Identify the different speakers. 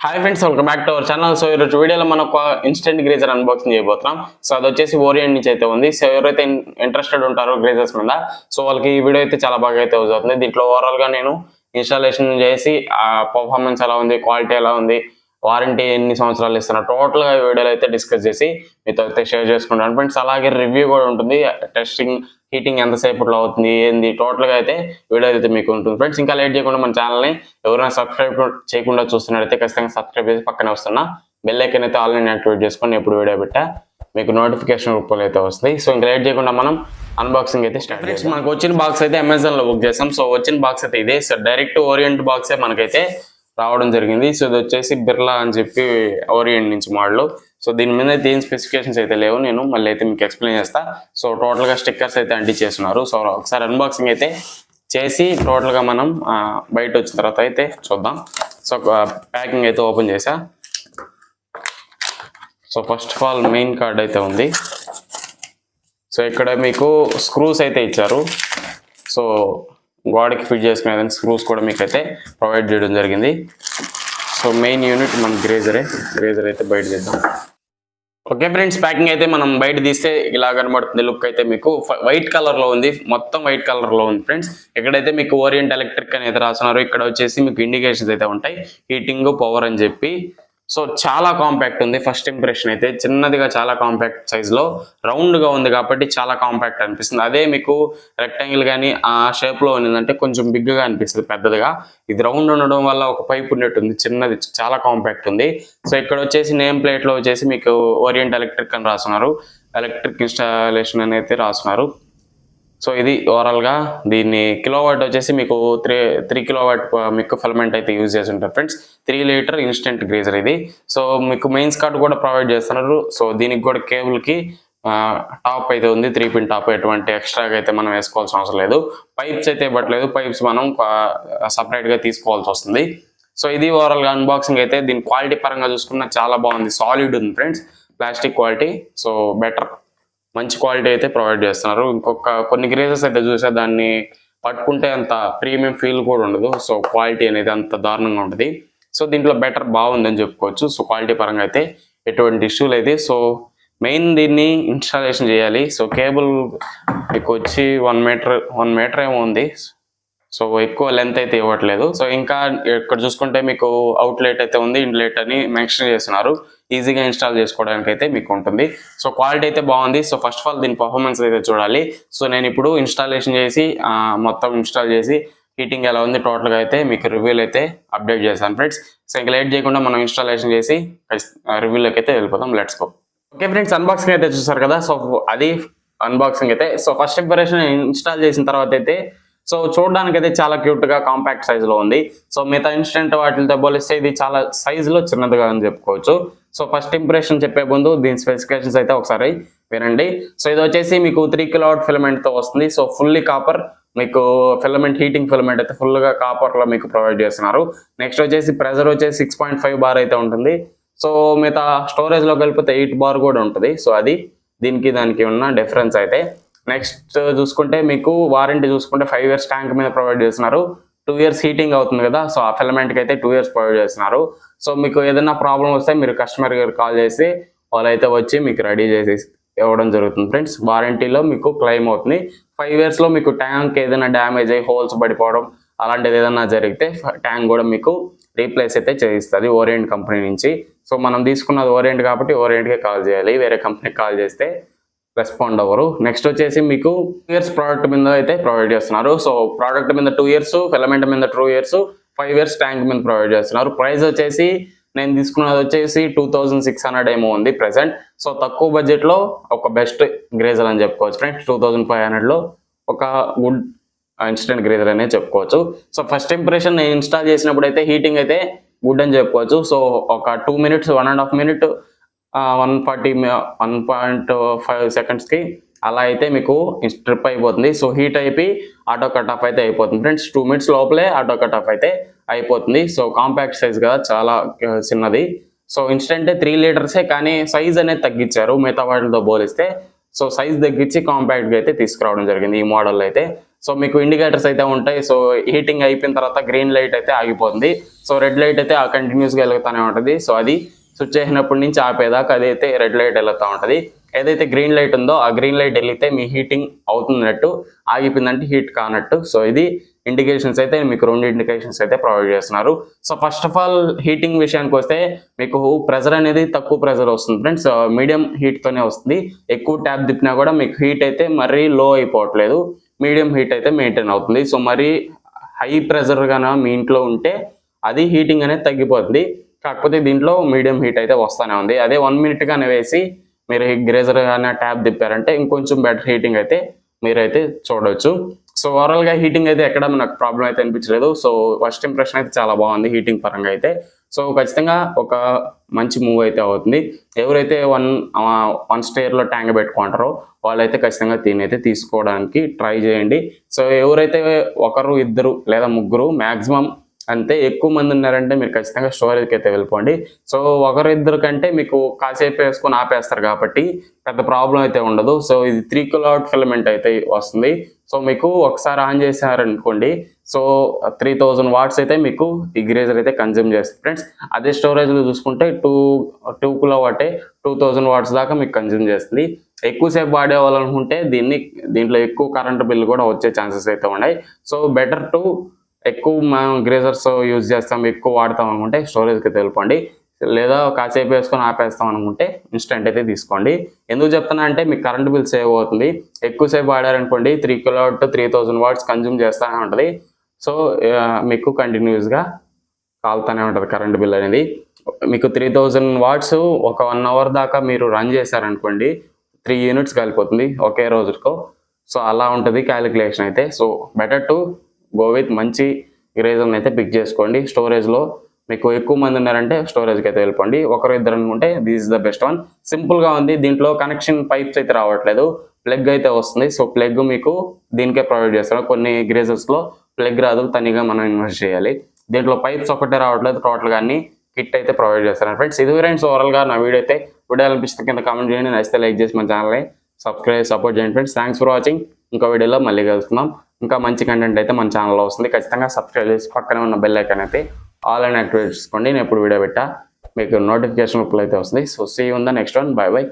Speaker 1: Hi friends, welcome back to our channel. So ఈరోజు వీడియోలో మనం ఒక ఇన్స్టెంట్ గ్రేజర్ అన్బాక్సింగ్ చేయబోతున్నాం. సో అది వచ్చేసి ఓరియంట్ నుంచి అయితే ఉంది. సో ఎవరైతే ఇంట్రెస్టెడ్ ఉంటారో గ్రేజర్స్ మీద, సో వాళ్ళకి ఈ వీడియో అయితే చాలా బాగా అయితే యూజ్ అవుతుంది. దీంట్లో ఓవరాల్ గా నేను ఇన్స్టాలేషన్ చేసి ఆ పర్ఫార్మెన్స్ ఎలా ఉంది, క్వాలిటీ ఎలా ఉంది, వారంటీ ఎన్ని సంవత్సరాలు ఇస్తున్నా, టోటల్ గా వీడియోలో అయితే డిస్కస్ చేసి మీతో అయితే షేర్ చేసుకుంటాను ఫ్రెండ్స్. అలాగే రివ్యూ కూడా ఉంటుంది, టెస్టింగ్ హీటింగ్ ఎంతసేపట్లో అవుతుంది ఏంది, టోటల్ గా అయితే వీడియో అయితే మీకు ఉంటుంది ఫ్రెండ్స్. ఇంకా లేట్ చేయకుండా మన ఛానల్ ని ఎవరైనా సబ్స్క్రైబ్ చేయకుండా చూస్తున్నట్టయితే ఖచ్చితంగా సబ్స్క్రైబ్ చేసి పక్కనే వస్తున్నా బెల్ ఐకాన్ అయితే ఆల్రెడీ యాక్టివేట్ చేసుకొని ఎప్పుడు వీడియో పెట్టా మీకు నోటిఫికేషన్ రూపంలో అయితే వస్తుంది. సో ఇంకా లేట్ చేయకుండా మనం అన్బాక్సింగ్ అయితే స్టార్ట్ చేస్తాం. మనకు వచ్చిన బాక్స్ అయితే అమెజాన్ లో బుక్ చేసాం. సో వచ్చిన బాక్స్ అయితే ఇదే. సో డైరెక్ట్ ఓరియంట్ బాక్సే మనకైతే రావడం జరిగింది. సో ఇది వచ్చేసి బిర్లా అని చెప్పి ఓరియంట్ నుంచి మోడల్. సో దీని మీద అయితే ఏం స్పెసిఫికేషన్స్ అయితే లేవు, నేను మళ్ళీ అయితే మీకు ఎక్స్ప్లెయిన్ చేస్తా. సో టోటల్ గా స్టిక్కర్స్ అయితే అంటించేస్తున్నారు. సో ఒకసారి అన్బాక్సింగ్ అయితే చేసి టోటల్ గా మనం బయట వచ్చిన తర్వాత అయితే చూద్దాం. సో ప్యాకింగ్ అయితే ఓపెన్ చేసా. So first of all main card అయితే ఉంది. సో ఇక్కడ మీకు స్క్రూస్ అయితే ఇచ్చారు. సో గోడకి ఫిట్ చేసుకునే స్క్రూస్ కూడా మీకు అయితే ప్రొవైడ్ చేయడం జరిగింది. సో మెయిన్ యూనిట్ మన గ్రేజర్ అయితే బయట చేద్దాం. ఓకే ఫ్రెండ్స్, ప్యాకింగ్ అయితే మనం బయట తీస్తే ఇలా కనబడుతుంది. లుక్ అయితే మీకు వైట్ కలర్ లో ఉంది, మొత్తం వైట్ కలర్ లో ఉంది ఫ్రెండ్స్. ఇక్కడైతే మీకు ఓరియంట్ ఎలక్ట్రిక్ అని అయితే రాస్తున్నారు. ఇక్కడ వచ్చేసి మీకు ఇండికేషన్స్ అయితే ఉంటాయి, హీటింగ్, పవర్ అని చెప్పి. సో చాలా కాంపాక్ట్ ఉంది. ఫస్ట్ ఇంప్రెషన్ అయితే చిన్నదిగా చాలా కాంపాక్ట్ సైజ్ లో రౌండ్ గా ఉంది కాబట్టి చాలా కాంపాక్ట్ అనిపిస్తుంది. అదే మీకు రెక్టాంగిల్ కానీ ఆ షేప్ లో ఉన్నదంటే కొంచెం బిగ్ గా అనిపిస్తుంది, పెద్దదిగా. ఇది రౌండ్ ఉండడం వల్ల ఒక పైప్ ఉన్నట్టుంది, చిన్నది, చాలా కాంపాక్ట్ ఉంది. సో ఇక్కడ వచ్చేసి నేమ్ ప్లేట్ లో వచ్చేసి మీకు ఓరియంట్ ఎలక్ట్రిక్ అని రాస్తున్నారు, ఎలక్ట్రిక్ ఇన్స్టాలేషన్ అని అయితే రాస్తున్నారు. సో ఇది ఓవరాల్ గా దీన్ని కిలోవాట్ వచ్చేసి మీకు త్రీ కిలోవాట్ మీకు ఫిలమెంట్ అయితే యూజ్ చేసి ఉంటారు ఫ్రెండ్స్. 3 లీటర్ ఇన్స్టెంట్ గ్రేజర్ ఇది. సో మీకు మెయిన్స్ కార్డ్ కూడా ప్రొవైడ్ చేస్తున్నారు. సో దీనికి కూడా కేబుల్ కి టాప్ అయితే ఉంది, 3 పిన్ టాప్. ఎటువంటి ఎక్స్ట్రాగా అయితే మనం వేసుకోవాల్సిన అవసరం లేదు. పైప్స్ అయితే ఇవ్వట్లేదు, పైప్స్ మనం సపరేట్ గా తీసుకోవాల్సి వస్తుంది. సో ఇది ఓవరాల్ గా అన్బాక్సింగ్ అయితే. దీని క్వాలిటీ పరంగా చూసుకున్నా చాలా బాగుంది, సాలిడ్ ఉంది friends, plastic quality. So better, మంచి క్వాలిటీ అయితే ప్రొవైడ్ చేస్తున్నారు. కొన్ని గ్రేజర్స్ అయితే చూసా, దాన్ని పట్టుకుంటే అంత ప్రీమియం ఫీల్ కూడా ఉండదు. సో క్వాలిటీ అనేది అంత దారుణంగా ఉంటుంది. సో దీంట్లో బెటర్ బాగుందని చెప్పుకోవచ్చు. సో క్వాలిటీ పరంగా అయితే ఎటువంటి ఇష్యూ లేదు. సో మెయిన్ దీన్ని ఇన్స్టాలేషన్ చేయాలి. సో కేబుల్ మీకు వచ్చి 1 మీటర్ ఏమో ఉంది. సో ఎక్కువ లెంత్ అయితే ఇవ్వట్లేదు. సో ఇంకా ఇక్కడ చూసుకుంటే మీకు అవుట్లెట్ అయితే ఉంది, ఇన్లెట్ అని మెన్షన్ చేస్తున్నారు. ఈజీగా ఇన్స్టాల్ చేసుకోవడానికి అయితే మీకు ఉంటుంది. సో క్వాలిటీ అయితే బాగుంది. సో ఫస్ట్ ఆఫ్ ఆల్ దీని పర్ఫార్మెన్స్ అయితే చూడాలి. సో నేను ఇప్పుడు ఇన్స్టాలేషన్ చేసి మొత్తం ఇన్స్టాల్ చేసి హీటింగ్ ఎలా ఉంది టోటల్గా అయితే మీకు రివ్యూలు అయితే అప్డేట్ చేశాను ఫ్రెండ్స్. సో ఇంకా లేట్ చేయకుండా మనం ఇన్స్టాలేషన్ చేసి రివ్యూలోకి అయితే వెళ్ళిపోతాం. Let's go. Okay friends, unboxing అయితే చూసారు కదా. సో అది అన్బాక్సింగ్ అయితే. సో ఫస్ట్ ఇంప్రెషన్ ఇన్స్టాల్ చేసిన తర్వాత అయితే సో చూడడానికి అయితే చాలా క్యూట్ గా కాంపాక్ట్ సైజ్ లో ఉంది. సో మిగతా ఇన్స్టెంట్ వాటితో పోలిస్తే ఇది చాలా సైజ్ లో చిన్నదిగా అని చెప్పుకోవచ్చు. సో ఫస్ట్ ఇంప్రెషన్ చెప్పే ముందు దీని స్పెసిఫికేషన్స్ అయితే ఒకసారి వినండి. సో ఇది వచ్చేసి మీకు 3 కిలోవాట్ ఫిలమెంట్ తో వస్తుంది. సో ఫుల్లీ కాపర్ మీకు ఫిలమెంట్, హీటింగ్ ఫిలమెంట్ అయితే ఫుల్ గా కాపర్ లో మీకు ప్రొవైడ్ చేస్తున్నారు. నెక్స్ట్ వచ్చేసి ప్రెజర్ వచ్చేసి 6.5 బార్ అయితే ఉంటుంది. సో మిగతా స్టోరేజ్ లోకి వెళ్ళిపోతే 8 బార్ కూడా ఉంటుంది. సో అది దానికి ఉన్న డిఫరెన్స్ అయితే. నెక్స్ట్ చూసుకుంటే మీకు వారంటీ చూసుకుంటే 5 ఇయర్స్ ట్యాంక్ మీద ప్రొవైడ్ చేస్తున్నారు. 2 ఇయర్స్ హీటింగ్ అవుతుంది కదా. సో ఆ ఫిలమెంట్ కి అయితే 2 ఇయర్స్ ప్రొవైడ్ చేస్తున్నారు. సో మీకు ఏదైనా ప్రాబ్లం వస్తే మీరు కస్టమర్ గారు కాల్ చేసి వాళ్ళైతే వచ్చి మీకు రెడీ చేసి ఇవ్వడం జరుగుతుంది ఫ్రెండ్స్. వారంటీలో మీకు క్లెయిమ్ అవుతుంది. 5 ఇయర్స్ లో మీకు ట్యాంక్ ఏదైనా డ్యామేజ్ అయ్యి హోల్స్ పడిపోవడం అలాంటిది ఏదైనా జరిగితే ట్యాంక్ కూడా మీకు రీప్లేస్ అయితే చేయిస్తుంది ఓరియంట్ కంపెనీ నుంచి. సో మనం తీసుకున్నది ఓరియంట్ కాబట్టి ఓరియంట్కే కాల్ చేయాలి, వేరే కంపెనీకి కాల్ చేస్తే రెస్పాండ్ అవ్వరు. నెక్స్ట్ వచ్చేసి మీకు 2 ఇయర్స్ ప్రోడక్ట్ మీద అయితే ప్రొవైడ్ చేస్తున్నారు. సో ప్రోడక్ట్ మీద 2 ఇయర్స్, ఫిలమెంట్ మీద 2 ఇయర్స్, 5 ఇయర్స్ ట్యాంక్ మీద ప్రొవైడ్ చేస్తున్నారు. ప్రైస్ వచ్చేసి నేను తీసుకున్నది వచ్చేసి 2600 ఏమో ఉంది ప్రెసెంట్. సో తక్కువ బడ్జెట్ లో ఒక బెస్ట్ గ్రేజర్ అని చెప్పుకోవచ్చు ఫ్రెండ్స్. 2500 లో ఒక గుడ్ ఇన్స్టెంట్ గ్రేజర్ అనే చెప్పుకోవచ్చు. సో ఫస్ట్ ఇంప్రెషన్ నేను ఇన్స్టాల్ చేసినప్పుడు అయితే హీటింగ్ అయితే గుడ్ అని చెప్పుకోవచ్చు. సో ఒక 2 మినిట్స్, 1.5 మినిట్ 1.5 సెకండ్స్ కి అలా అయితే మీకు ట్రిప్ అయిపోతుంది. సో హీట్ అయిపోయి ఆటో కట్ ఆఫ్ అయితే అయిపోతుంది ఫ్రెండ్స్. 2 మినిట్స్ లోపలే ఆటో కట్ ఆఫ్ అయితే అయిపోతుంది. సో కాంపాక్ట్ సైజ్ కదా, చాలా చిన్నది. సో ఇన్స్టెంట్ 3 లీటర్సే, కానీ సైజ్ అనేది తగ్గించారు మిగతా వాటితో పోలిస్తే. సో సైజ్ తగ్గించి కాంపాక్ట్ గా అయితే తీసుకురావడం జరిగింది ఈ మోడల్ అయితే. సో మీకు ఇండికేటర్స్ అయితే ఉంటాయి. సో హీటింగ్ అయిపోయిన తర్వాత గ్రీన్ లైట్ అయితే ఆగిపోతుంది. సో రెడ్ లైట్ అయితే కంటిన్యూస్గా వెలుగుతూనే ఉంటుంది. సో అది స్విచ్ చేసినప్పటి నుంచి ఆపేదాకా అదైతే రెడ్ లైట్ వెళ్తూ ఉంటుంది. ఏదైతే గ్రీన్ లైట్ ఉందో ఆ గ్రీన్ లైట్ వెళ్తే మీ హీటింగ్ అవుతున్నట్టు, ఆగిపోయిందంటే హీట్ కానట్టు. సో ఇది ఇండికేషన్స్ అయితే మీకు 2 ఇండికేషన్స్ అయితే ప్రొవైడ్ చేస్తున్నారు. So first of all heating విషయానికి వస్తే మీకు ప్రెజర్ అనేది తక్కువ ప్రెజర్ వస్తుంది ఫ్రెండ్స్. మీడియం హీట్తోనే వస్తుంది. ఎక్కువ ట్యాప్ తిప్పినా కూడా మీకు హీట్ అయితే మరీ లో అయిపోవట్లేదు, మీడియం హీట్ అయితే మెయింటైన్ అవుతుంది. సో మరీ హై ప్రెజర్ గాన మీ ఇంట్లో ఉంటే అది హీటింగ్ అనేది తగ్గిపోతుంది. కాకపోతే దీంట్లో మీడియం హీట్ అయితే వస్తూనే ఉంది. అదే 1 minute గానే వేసి మీరు గ్రేజర్ కానీ ట్యాప్ తిప్పారంటే ఇంకొంచెం బెటర్ హీటింగ్ అయితే మీరైతే చూడవచ్చు. సో ఓవరాల్గా హీటింగ్ అయితే ఎక్కడ నాకు ప్రాబ్లం అయితే అనిపించలేదు. సో ఫస్ట్ ఇంప్రెషన్ అయితే చాలా బాగుంది హీటింగ్ పరంగా అయితే. సో ఖచ్చితంగా ఒక మంచి మూవ్ అయితే అవుతుంది. ఎవరైతే వన్ స్టేర్లో ట్యాంక్ పెట్టుకుంటారో వాళ్ళైతే ఖచ్చితంగా దీన్ని అయితే తీసుకోవడానికి ట్రై చేయండి. సో ఎవరైతే ఒకరు, ఇద్దరు లేదా ముగ్గురు మ్యాక్సిమం అంతే, ఎక్కువ మంది ఉన్నారంటే మీరు ఖచ్చితంగా స్టోరేజ్కి అయితే వెళ్ళిపోండి. సో ఒకరిద్దరు కంటే మీకు కాసేపు వేసుకొని ఆపేస్తారు కాబట్టి పెద్ద ప్రాబ్లం అయితే ఉండదు. సో ఇది 3 kilowatt ఫిలమెంట్ అయితే వస్తుంది. సో మీకు ఒకసారి ఆన్ చేశారనుకోండి, సో 3000 watts అయితే మీకు ఈ గ్రేజర్ అయితే కన్జ్యూమ్ చేస్తుంది ఫ్రెండ్స్. అదే స్టోరేజ్లో చూసుకుంటే 2 kilowatt 2000 watts దాకా మీకు కన్జ్యూమ్ చేస్తుంది. ఎక్కువసేపు వాడేవాలనుకుంటే దీంట్లో ఎక్కువ కరెంట్ బిల్ కూడా వచ్చే ఛాన్సెస్ అయితే ఉన్నాయి. సో బెటర్ టు ఎక్కువ మనం గ్రేజర్స్ యూజ్ చేస్తాం, ఎక్కువ వాడతాం అనుకుంటే స్టోరేజ్కి వెళ్ళిపోండి. లేదా కాసేపు వేసుకొని ఆపేస్తాం అనుకుంటే ఇన్స్టెంట్ అయితే తీసుకోండి. ఎందుకు చెప్తున్నా అంటే మీకు కరెంట్ బిల్ సేవ్ అవుతుంది. ఎక్కువసేపు వాడారనుకోండి 3 kilowatt 3000 watts కన్జ్యూమ్ చేస్తూనే ఉంటుంది. సో మీకు కంటిన్యూస్గా కాలుతూనే ఉంటుంది కరెంట్ బిల్ అనేది. మీకు 3000 watts ఒక 1 hour దాకా మీరు రన్ చేశారనుకోండి 3 units కాలిపోతుంది ఒకే రోజుకో. సో అలా ఉంటుంది క్యాలిక్యులేషన్ అయితే. So better to go with మంచి గ్రేజర్ని అయితే పిక్ చేసుకోండి. స్టోరేజ్లో మీకు ఎక్కువ మంది ఉన్నారంటే స్టోరేజ్కి అయితే వెళ్ళిపోండి. ఒకరు ఇద్దరు అనుకుంటే this is the best one. సింపుల్గా ఉంది. దీంట్లో కనెక్షన్ పైప్స్ అయితే రావట్లేదు, ప్లగ్ అయితే వస్తుంది. సో ప్లగ్ మీకు దీనికే ప్రొవైడ్ చేస్తారు. కొన్ని గ్రేజర్స్లో ప్లగ్ రాదు, తనిగా మనం ఇన్వెస్ట్ చేయాలి. దీంట్లో పైప్స్ ఒకటే రావట్లేదు, టోటల్గా అన్ని కిట్ అయితే ప్రొవైడ్ చేస్తారు ఫ్రెండ్స్. ఇది ఫ్రెండ్స్ ఓవరాల్గా నా వీడియో అయితే. వీడియో అనిపిస్తే కింద కామెంట్ చేయండి, నచ్చితే లైక్ చేసి మన ఛానల్ని సపోర్ట్ చేయండి ఫ్రెండ్స్. Thanks for watching. ఇంకో వీడియోలో మళ్ళీ కలుసుకుందాం. ఇంకా మంచి కంటెంట్ అయితే మన ఛానల్లో వస్తుంది. ఖచ్చితంగా సబ్స్క్రైబ్ చేసి పక్కనే ఉన్న బెల్ ఐకాన్ అయితే ఆల్ అని యాక్టివేట్ చేసుకోండి. నేను ఎప్పుడు వీడియో పెట్టా మీకు నోటిఫికేషన్ రూపంలో అయితే వస్తుంది. So see you in the next one. Bye by.